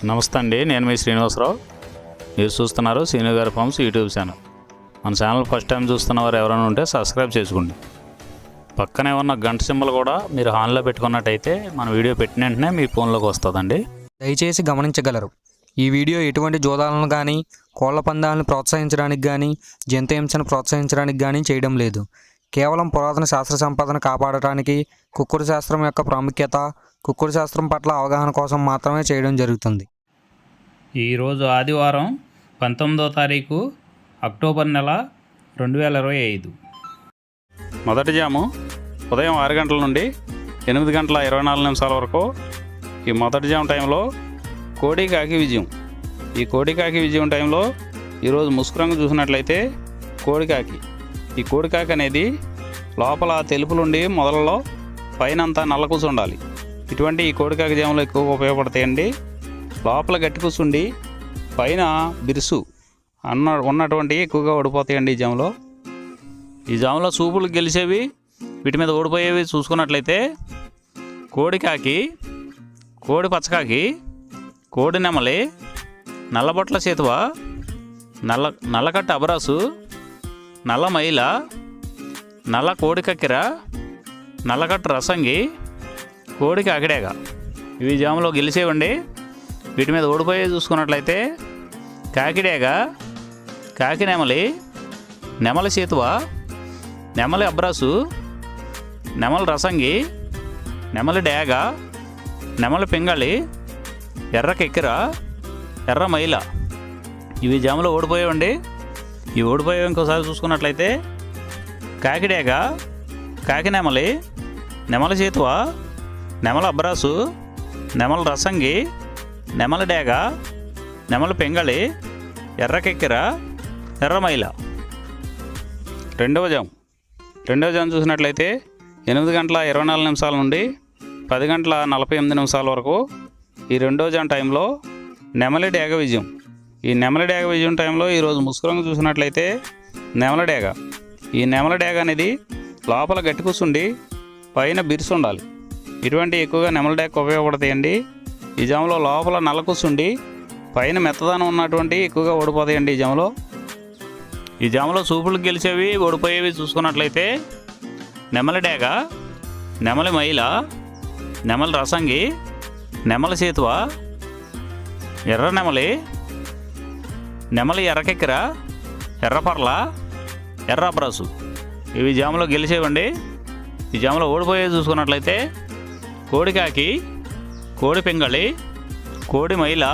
నమస్తే అండి, నేను మీ శ్రీనివాసరావు. మీరు చూస్తున్నారు శ్రీను గారి ఫార్మ్స్ యూట్యూబ్ ఛానల్. మన ఛానల్ ఫస్ట్ టైం చూస్తున్న వారు ఎవరైనా ఉంటే సబ్స్క్రైబ్ చేసుకోండి. పక్కనే ఉన్న గంట సింబల్ కూడా మీరు ఆన్లో పెట్టుకున్నట్టయితే మన వీడియో పెట్టిన వెంటనే మీ ఫోన్లోకి వస్తుందండి. దయచేసి గమనించగలరు, ఈ వీడియో ఎటువంటి జోదాలను కానీ కోళ్ల పందాలను ప్రోత్సహించడానికి కానీ జంతు హింసను ప్రోత్సహించడానికి కానీ చేయడం లేదు. కేవలం పురాతన శాస్త్ర సంపదను కాపాడటానికి, కుక్కుడు శాస్త్రం యొక్క ప్రాముఖ్యత, కుక్కుడు శాస్త్రం పట్ల అవగాహన కోసం మాత్రమే చేయడం జరుగుతుంది. ఈరోజు ఆదివారం 19వ తారీఖు అక్టోబర్ నెల 2025. మొదటి జాము ఉదయం 6 గంటల నుండి 8 గంటల 24 నిమిషాల వరకు. ఈ మొదటి జాము టైంలో కోడి కాకి విజయం. ఈ కోడి కాకి విజయం టైంలో ఈరోజు ముసుగు రంగు చూసినట్లయితే కోడికాకి. ఈ కోడికాకి అనేది లోపల తెలుపులుండి మొదలలో పైనంతా నల్ల కూసు ఉండాలి. ఇటువంటి ఈ కోడికాకి జాములు ఎక్కువగా ఉపయోగపడతాయండి. లోపల గట్టి కూసుండి పైన బిరుసు ఉన్నటువంటి ఎక్కువగా ఓడిపోతాయండి ఈ జాములో సూపులు గెలిచేవి, వీటి మీద ఓడిపోయేవి చూసుకున్నట్లయితే కోడికాకి, కోడి పచ్చకాకి, కోడి నెమలి, నల్లబొట్ల చేతువ, నల్లకట్ట అబరాసు, నల్ల మైల, నల్ల కోడి కక్కెర, నల్లకట్ట రసంగి, కోడి కాకిడేగ. ఇవి జాములో గెలిచేవండి. వీటి మీద ఓడిపోయే చూసుకున్నట్లయితే కాకిడేగ, కాకి నెమలి, నెమలి చేతువ, నెమలి అబ్రాసు, నెమలి రసంగి, నెమలి డేగ, నెమలి పింగళి, ఎర్ర కెక్కెర, ఎర్ర మైల. ఇవి జాములో ఓడిపోయేవండి. ఈ ఓడిపోయే ఇంకోసారి చూసుకున్నట్లయితే కాకిడేగ, కాకి నెమలి, నెమలి చేతువ, నెమలి అబ్రాసు, నెమలి రసంగి, నెమలి డేగ, నెమలి పింగళి, ఎర్ర కెక్కెర, ఎర్ర మైల. రెండవ జాము చూసినట్లయితే 8 గంటల 24 నిమిషాల నుండి 10 గంటల 48 నిమిషాల వరకు. ఈ రెండవ జాము టైంలో నెమలి డేగ విజయం. ఈ నెమలి డేగ విజయం టైంలో ఈరోజు ముసుగురంగు చూసినట్లయితే నెమలి డేగ. ఈ నెమలి డేగ అనేది లోపల గట్టి కూసుండి పైన బిరుసు ఉండాలి. ఇటువంటి ఎక్కువగా నెమలి డేగ ఉపయోగపడతాయండి. ఈ జాములో లోపల నల్ల కూసుండి పైన మెత్తదనం ఉన్నటువంటి ఎక్కువగా ఓడిపోతాయండి ఈ జాములో సూపులు గెలిచేవి, ఓడిపోయేవి చూసుకున్నట్లయితే నెమలి డేగ, నెమలి మైల, నెమలి రసంగి, నెమలి చేతువ, ఎర్ర నెమలి, నెమలి ఎర్రకెక్కెర, ఎర్రపర్ల, ఎర్ర అబ్రాసు. ఇవి జాములో గెలిచేవండి. ఈ జాములో ఓడిపోయేది చూసుకున్నట్లయితే కోడికాకి, కోడి పింగళి, కోడి మైల,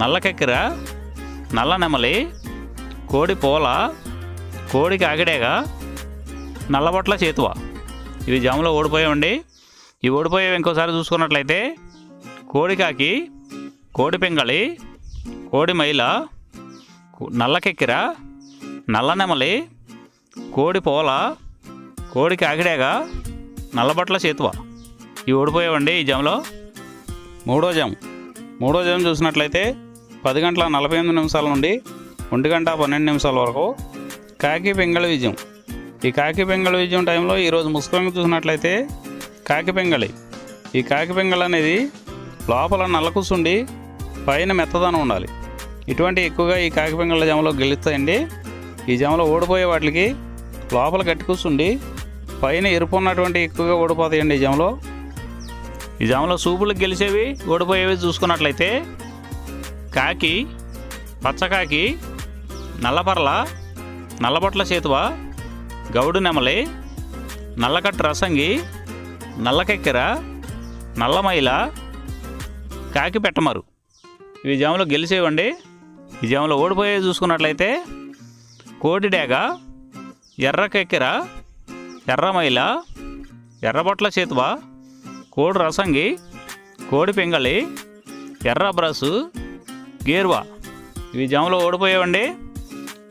నల్ల కెక్కెర, నల్ల నెమలి, కోడి పోల, కోడి కాకిడేగ, నల్లబొట్ల చేతువ. ఇవి జాములో ఓడిపోయేవండి. ఈ ఓడిపోయేవి ఇంకోసారి చూసుకున్నట్లయితే కోడికాకి, కోడి పింగళి, కోడి మైల, నల్ల కెక్కెర, నల్ల నెమలి, కోడి పోల, కోడి కాకిడేగ, నల్లబొట్ల చేతువ. ఇవి ఓడిపోయేవండి ఈ జాములో. మూడో జాము చూసినట్లయితే 10 గంటల 48 నిమిషాల నుండి 1 గంట 12 నిమిషాల వరకు. కాకి పింగళి విజయం. ఈ కాకి పింగళి విజయం టైంలో ఈరోజు ముసుగురంగు చూసినట్లయితే కాకి పింగళి. ఈ కాకి పింగళి అనేది లోపల నల్ల కూసుండి పైన మెత్తదనం ఉండాలి. ఇటువంటి ఎక్కువగా ఈ కాకి పింగళ జాములో గెలుస్తాయండి. ఈ జాములో ఓడిపోయే వాటికి లోపల గట్టి కూసుండి పైన ఎరుపు ఉన్నటువంటి ఎక్కువగా ఓడిపోతాయండి ఈ జాములో సూపులు గెలిచేవి, ఓడిపోయేవి చూసుకున్నట్లయితే కాకి, పచ్చకాకి, నల్లపర్ల, నల్లబొట్ల చేతువ, గౌడు నెమలి, నల్లకట్టు రసంగి, నల్లకెక్కెర, నల్లమైల, కాకి పెట్టమరు. ఇవి జాములో గెలిచేవండి. ఈ జాములో ఓడిపోయేవి చూసుకున్నట్లయితే కోడి డేగ, ఎర్ర కెక్కెర, ఎర్రమైల, ఎర్రబొట్ల చేతువ, కోడి రసంగి, కోడి పింగళి, ఎర్ర బ్రసు, గేరువా. ఇవి జాములో ఓడిపోయేవండి.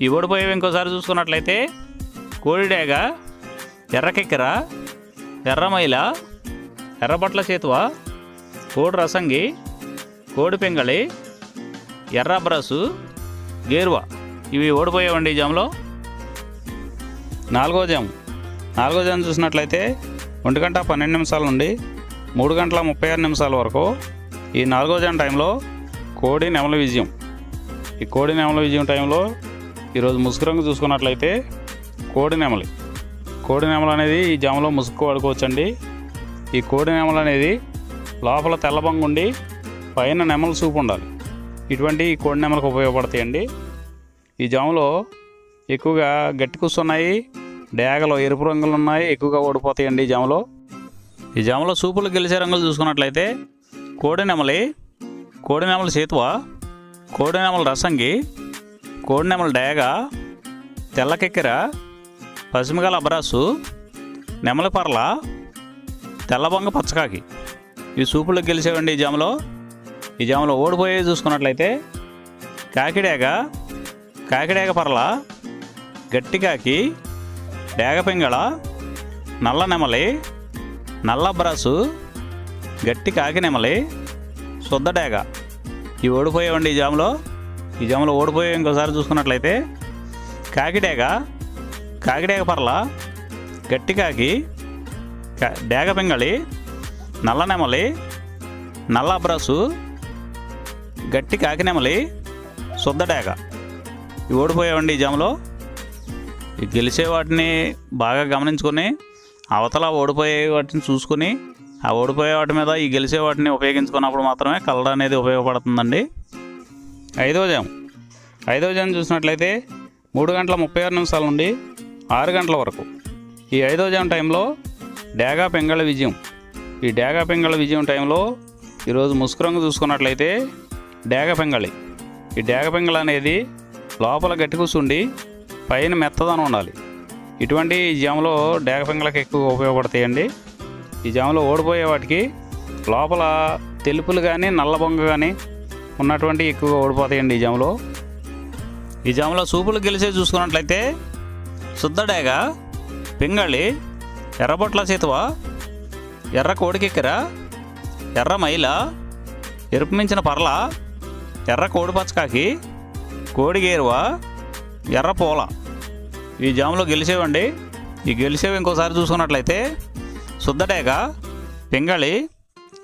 ఈ ఓడిపోయేవి ఇంకోసారి చూసుకున్నట్లయితే కోడి డేగ, ఎర్ర కెక్కెర, ఎర్రమైల, ఎర్రబొట్ల చేతువ, కోడి రసంగి, కోడి పింగళి, ఎర్ర బ్రసు, గేరువా. ఇవి ఓడిపోయేవండి ఈ జాములో. నాలుగో జాము చూసినట్లయితే 1 గంట 12 నిమిషాల నుండి 3 గంటల 36 నిమిషాల వరకు. ఈ 4వ జాము టైంలో కోడి నెమల విజయం. ఈ కోడి నెమల విజయం టైంలో ఈరోజు ముసుగు రంగు చూసుకున్నట్లయితే కోడి నెమలు అనేది ఈ జామలో ముసుగు వాడుకోవచ్చండి. ఈ కోడి నెమలు అనేది లోపల తెల్లబంగు ఉండి పైన నెమల సూపు ఉండాలి. ఇటువంటి ఈ కోడి నెమలకు ఉపయోగపడతాయండి. ఈ జాములో ఎక్కువగా గట్టి కూస్తున్నాయి, డేగలు ఎరుపు రంగులు ఉన్నాయి, ఎక్కువగా ఓడిపోతాయండి ఈ జాములో సూపులు గెలిచే రంగులు చూసుకున్నట్లయితే కోడి నెమలి సేతువ, కోడి నెమల రసంగి, కోడి నెమల డేగ, తెల్లకెక్కెర, పసిమిగల అబ్రాసు, నెమలి పర్ల, తెల్లబొంగ పచ్చకాకి ఇవి సూపులకు గెలిచేవండి ఈ జాములో ఓడిపోయేవి చూసుకున్నట్లయితే కాకిడేగ పర్ల, గట్టికాకి, డేగ పింగళ, నల్ల నెమలి, నల్ల అబ్రాసు, గట్టి కాకి నెమలి, శుద్ధ డేగ ఇవి ఓడిపోయేవండి ఈ జాములో ఓడిపోయే ఇంకోసారి చూసుకున్నట్లయితే కాకిడేగ పర్ల, గట్టి కాకి, డేగ పింగళి, నల్ల నెమలి, నల్ల అబ్రాసు, గట్టి కాకి నెమలి, శుద్ధ డేగ ఇవి ఓడిపోయావండి ఈ జాములో. ఈ గెలిచే వాటిని బాగా గమనించుకొని అవతల ఓడిపోయే వాటిని చూసుకొని ఆ ఓడిపోయే వాటి మీద ఈ గెలిచే వాటిని ఉపయోగించుకున్నప్పుడు మాత్రమే కలర్ అనేది ఉపయోగపడుతుందండి. ఐదవ జాము చూసినట్లయితే 3:36 నుండి 6 గంటల వరకు. ఈ 5వ జాము టైంలో డేగ పింగళ విజయం. ఈ డేగ పింగళ విజయం టైంలో ఈరోజు ముసుగు రంగు చూసుకున్నట్లయితే డేగ పింగళి. ఈ డేగ పింగళ అనేది లోపల గట్టి కూర్చుండి పైన మెత్తదనం ఉండాలి. ఇటువంటి ఈ జాములో డేగ పింగళకి ఎక్కువ ఉపయోగపడతాయండి. ఈ జాములో ఓడిపోయే వాటికి లోపల తెలుపులు కానీ నల్ల బొంగ కానీ ఉన్నటువంటి ఎక్కువగా ఓడిపోతాయండి ఈ జాములో సూపులు గెలిచే చూసుకున్నట్లయితే శుద్ధ డేగ, పింగళి, ఎర్రబొట్ల చేతువ, ఎర్ర కోడికెక్కెర, ఎర్ర మైల, ఎరుపు మించిన పర్ల, ఎర్ర కోడి పచ్చకాకి, కోడి గేరువ, ఎర్ర పూల ఈ జాములో గెలిచేవండి. ఈ గెలిచేవి ఇంకోసారి చూసుకున్నట్లయితే శుద్ధ డేగ, పింగళి,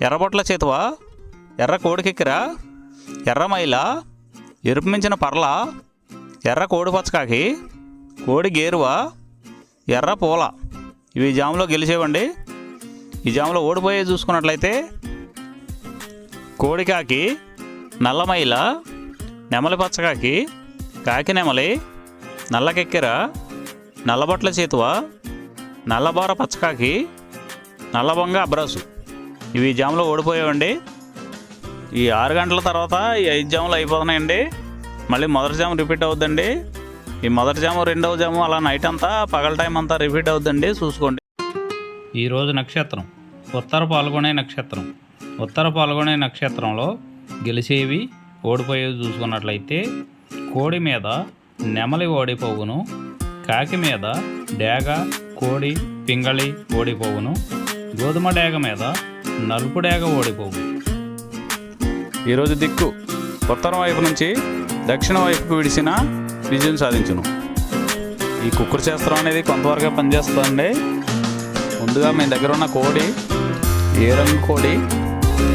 ఎర్రబొట్ల చేతువ, ఎర్ర కోడికెక్కెర, ఎర్ర మైల, ఎరుపు మించిన పర్ల, ఎర్ర కోడి పచ్చకాకి, కోడి గేరువ, ఎర్ర పూల ఇవి జాములో గెలిచేవండి. ఈ జాములో ఓడిపోయే చూసుకున్నట్లయితే కోడికాకి, నల్లమైల, నెమలి పచ్చకాకి, కాకి నెమలి, నల్లకెక్కెర, నల్లబొట్ల చేతువ, నల్లబోర పచ్చకాకి, నల్లబొంగ అబ్రాసు ఇవి జాములో ఓడిపోయావండి. ఈ 6 గంటల తర్వాత ఈ 5 జాములు అయిపోతున్నాయండి. మళ్ళీ మొదటి జాము రిపీట్ అవుద్దండి. ఈ మొదటి జాము, రెండవ జాము అలా నైట్ అంతా పగల టైం అంతా రిపీట్ అవుద్దండి, చూసుకోండి. ఈరోజు నక్షత్రం ఉత్తర పాల్గొనే నక్షత్రంలో గెలిచేవి ఓడిపోయేవి చూసుకున్నట్లయితే కోడి మీద నెమలి ఓడిపోవును, కాకి మీద డేగ, కోడి, పింగళి ఓడిపోవును, గోధుమ డేగ మీద నలుపు డేగ ఓడిపోవు. ఈరోజు దిక్కు ఉత్తరం వైపు నుంచి దక్షిణ వైపుకు విడిచిన విజయం సాధించును. ఈ కుక్కుడు శాస్త్రం అనేది కొంతవరకు పనిచేస్తుందండి. ముందుగా మీ దగ్గర ఉన్న కోడి ఏ రంగు కోడి,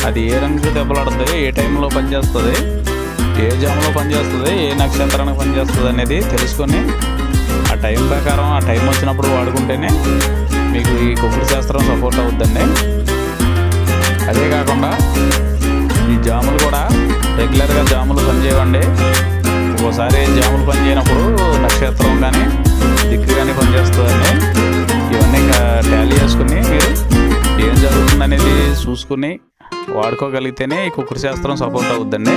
అది ఏ రంగు దెబ్బలాడుతుంది, ఏ టైంలో పనిచేస్తుంది, ఏ జాములో పనిచేస్తుంది, ఏ నక్షత్రానికి పనిచేస్తుంది అనేది తెలుసుకొని ఆ టైం ప్రకారం ఆ టైం వచ్చినప్పుడు వాడుకుంటేనే మీకు ఈ కుక్కుడు శాస్త్రం సపోర్ట్ అవుతుందండి. అదే కాకుండా ఈ జాములు కూడా రెగ్యులర్గా జాములు పనిచేయవండి. ఒక్కోసారి జాములు పనిచేయనప్పుడు నక్షత్రం కానీ దిక్కు కానీ పనిచేస్తుందండి. ఇవన్నీ టాలీ చేసుకుని మీరు ఏం జరుగుతుందనేది చూసుకుని వాడుకోగలిగితేనే ఈ కుక్కుడు శాస్త్రం సపోర్ట్ అవుతుందండి.